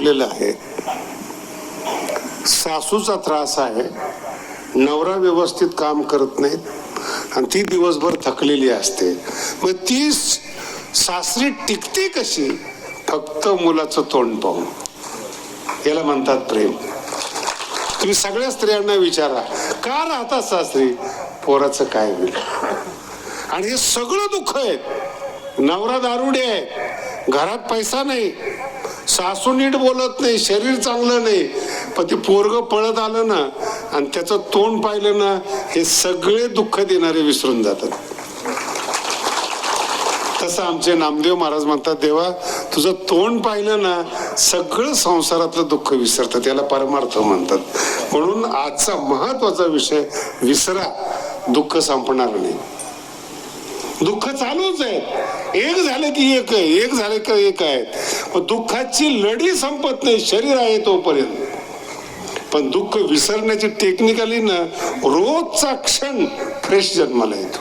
जोडलेलं आहे. सासूचा त्रास आहे, नवरा व्यवस्थित काम करत नाहीत आणि ती दिवसभर थकलेली असते. मग ती सासरी टिकते कशी? फक्त मुलाचं तोंड पाहून. याला म्हणतात प्रेम. तुम्ही सगळ्या स्त्रियांना विचारा, का राहतात सासरी? पोराचं काय होईल? आणि हे सगळं दुःख आहे. नवरा दारुडे आहे, घरात पैसा नाही, सासू नीट बोलत नाही, शरीर चांगलं नाही, पण ते पोरग पळत आलं ना आणि त्याचं तोंड पाहिलं ना, हे सगळे दुःख देणारे विसरून जातात. तसं आमचे नामदेव महाराज म्हणतात, देवा तुझं तोंड पाहिलं ना, सगळं संसारातलं दुःख विसरतं. त्याला परमार्थ म्हणतात. म्हणून आजचा महत्वाचा विषय विसरा, दुःख संपणार नाही. दुःख चालूच आहे. एक झालं की एक आहे, एक झालं की एक आहे. पण दुःखाची लढी संपत नाही शरीर आहे तोपर्यंत. पण दुःख विसरण्याची टेक्निकली ना रोजचा क्षण फ्रेश जन्माला येतो.